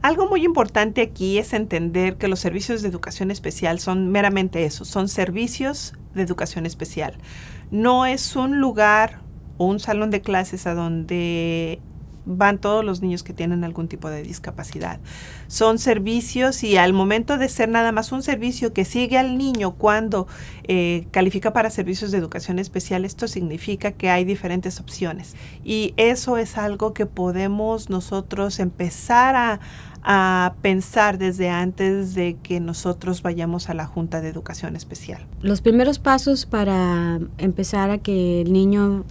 Algo muy importante aquí es entender que los servicios de educación especial son meramente eso, son servicios de educación especial. No es un lugar o un salón de clases a donde van todos los niños que tienen algún tipo de discapacidad. Son servicios y al momento de ser nada más un servicio que sigue al niño cuando califica para servicios de educación especial, esto significa que hay diferentes opciones. Y eso es algo que podemos nosotros empezar a pensar desde antes de que nosotros vayamos a la Junta de Educación Especial. Los primeros pasos para empezar a que el niño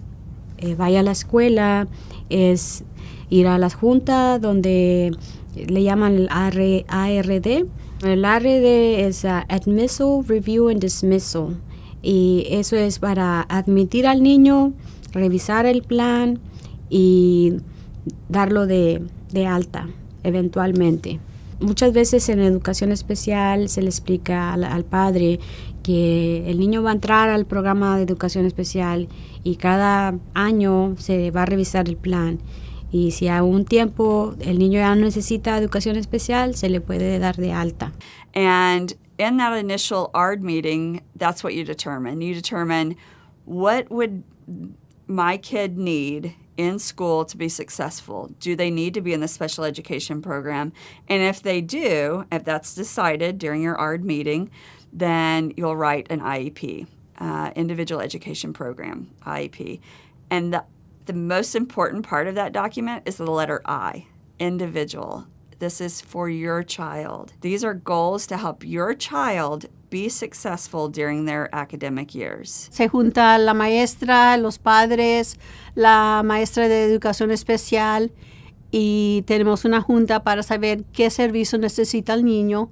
vaya a la escuela es ir a la junta donde le llaman el ARD. El ARD es Admissal, Review and Dismissal, y eso es para admitir al niño, revisar el plan y darlo de alta eventualmente. Muchas veces en educación especial se le explica al padre que el niño va a entrar al programa de educación especial y cada año se va a revisar el plan. Y si a un tiempo el niño ya no necesita educación especial, se le puede dar de alta. And in that initial ARD meeting, that's what you determine. You determine what would my kid need in school to be successful. Do they need to be in the special education program? And if they do, if that's decided during your ARD meeting, then you'll write an IEP, Individual Education Program, IEP. And the most important part of that document is the letter I, individual. This is for your child. These are goals to help your child be successful during their academic years. Se junta la maestra, los padres, la maestra de educación especial y tenemos una junta para saber qué servicio necesita el niño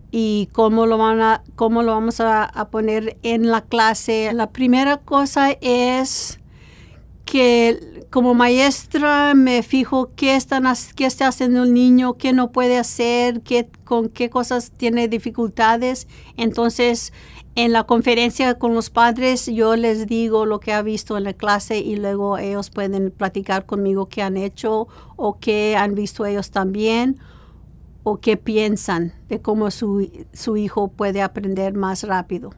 y cómo lo vamos a poner en la clase. La primera cosa es que como maestra me fijo qué está haciendo el niño, qué no puede hacer, con qué cosas tiene dificultades. Entonces, en la conferencia con los padres, yo les digo lo que ha visto en la clase y luego ellos pueden platicar conmigo qué han hecho o qué han visto ellos también o qué piensan de cómo su hijo puede aprender más rápido.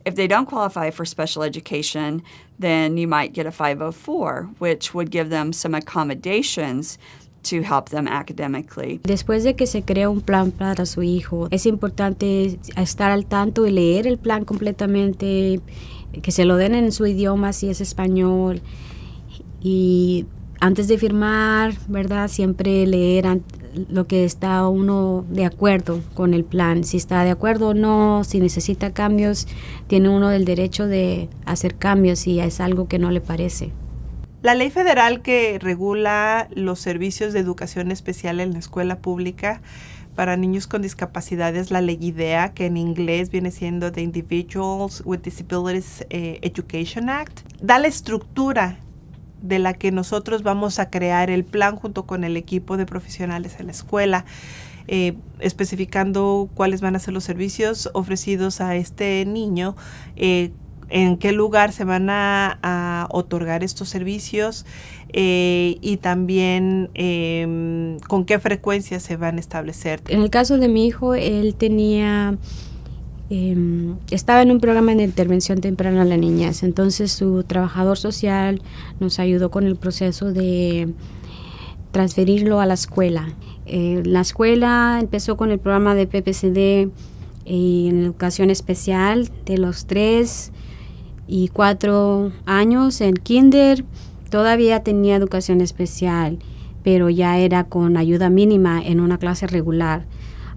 If they don't qualify for special education, then you might get a 504, which would give them some accommodations to help them academically. Después de que se crea un plan para su hijo, es importante estar al tanto y leer el plan completamente, que se lo den en su idioma, si es español, y antes de firmar, ¿verdad? Siempre leer lo que está uno de acuerdo con el plan. Si está de acuerdo o no, si necesita cambios, tiene uno el derecho de hacer cambios si es algo que no le parece. La ley federal que regula los servicios de educación especial en la escuela pública para niños con discapacidades, la ley IDEA, que en inglés viene siendo The Individuals with Disabilities Education Act, da la estructura de la que nosotros vamos a crear el plan junto con el equipo de profesionales en la escuela, especificando cuáles van a ser los servicios ofrecidos a este niño, en qué lugar se van a otorgar estos servicios y también con qué frecuencia se van a establecer. En el caso de mi hijo, él estaba en un programa de intervención temprana a la niñez, entonces su trabajador social nos ayudó con el proceso de transferirlo a la escuela. La escuela empezó con el programa de PPCD en educación especial de los 3 y 4 años. En kinder todavía tenía educación especial, pero ya era con ayuda mínima en una clase regular.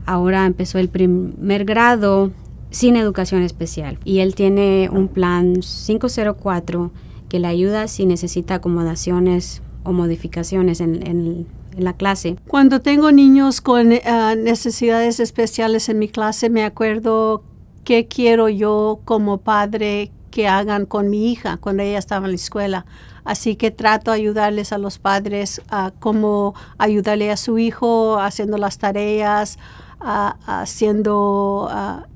Ahora empezó el primer grado sin educación especial y él tiene un plan 504 que le ayuda si necesita acomodaciones o modificaciones en la clase. Cuando tengo niños con necesidades especiales en mi clase, me acuerdo qué quiero yo como padre que hagan con mi hija cuando ella estaba en la escuela. Así que trato de ayudarles a los padres a cómo ayudarle a su hijo haciendo las tareas, haciendo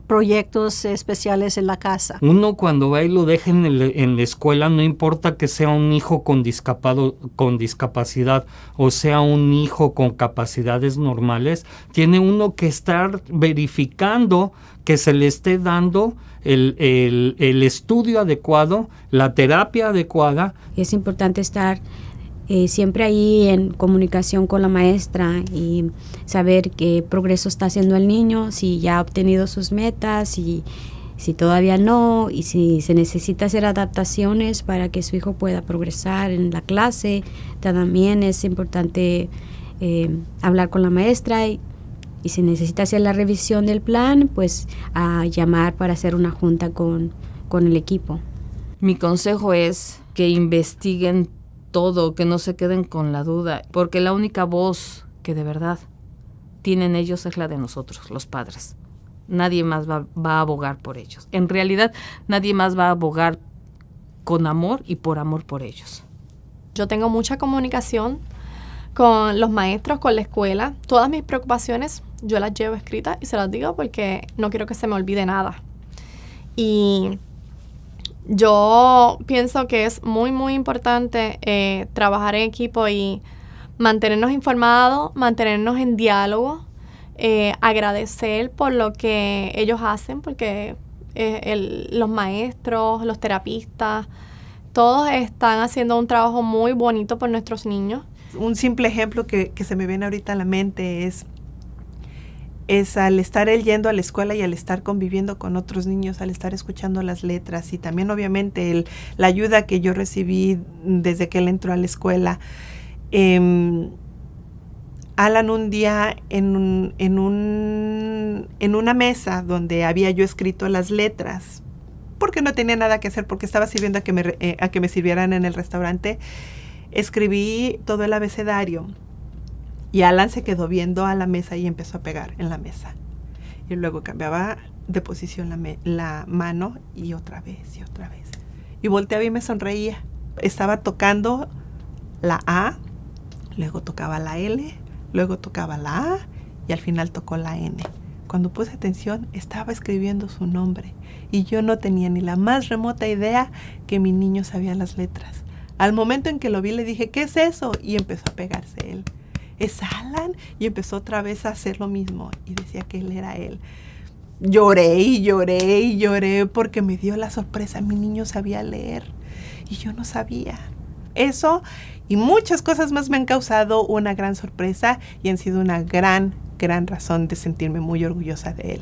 proyectos especiales en la casa. Uno cuando va y lo deja en la escuela, no importa que sea un hijo con discapacidad o sea un hijo con capacidades normales, tiene uno que estar verificando que se le esté dando el estudio adecuado, la terapia adecuada. Es importante estar siempre ahí en comunicación con la maestra y saber qué progreso está haciendo el niño, si ya ha obtenido sus metas, si todavía no, y si se necesita hacer adaptaciones para que su hijo pueda progresar en la clase. También es importante hablar con la maestra y si necesita hacer la revisión del plan, pues a llamar para hacer una junta con el equipo. Mi consejo es que investiguen todo, que no se queden con la duda, porque la única voz que de verdad tienen ellos es la de nosotros, los padres. Nadie más va a abogar por ellos. En realidad, nadie más va a abogar con amor y por amor por ellos. Yo tengo mucha comunicación con los maestros, con la escuela. Todas mis preocupaciones yo las llevo escritas y se las digo porque no quiero que se me olvide nada. Y yo pienso que es muy, muy importante trabajar en equipo y mantenernos informados, mantenernos en diálogo, agradecer por lo que ellos hacen, porque los maestros, los terapistas, todos están haciendo un trabajo muy bonito por nuestros niños. Un simple ejemplo que se me viene ahorita a la mente es al estar él yendo a la escuela y al estar conviviendo con otros niños, al estar escuchando las letras y también obviamente la ayuda que yo recibí desde que él entró a la escuela. Alan un día en una mesa donde había yo escrito las letras, porque no tenía nada que hacer, porque estaba sirviendo a que me sirvieran en el restaurante, escribí todo el abecedario. Y Alan se quedó viendo a la mesa y empezó a pegar en la mesa. Y luego cambiaba de posición la mano y otra vez y otra vez. Y volteaba y me sonreía. Estaba tocando la A, luego tocaba la L, luego tocaba la A y al final tocó la N. Cuando puse atención, estaba escribiendo su nombre. Y yo no tenía ni la más remota idea que mi niño sabía las letras. Al momento en que lo vi, le dije, ¿qué es eso? Y empezó a pegarse él. ¿Es Alan? Y empezó otra vez a hacer lo mismo y decía que él era él. Lloré y lloré y lloré porque me dio la sorpresa. Mi niño sabía leer y yo no sabía. Eso y muchas cosas más me han causado una gran sorpresa y han sido una gran razón de sentirme muy orgullosa de él.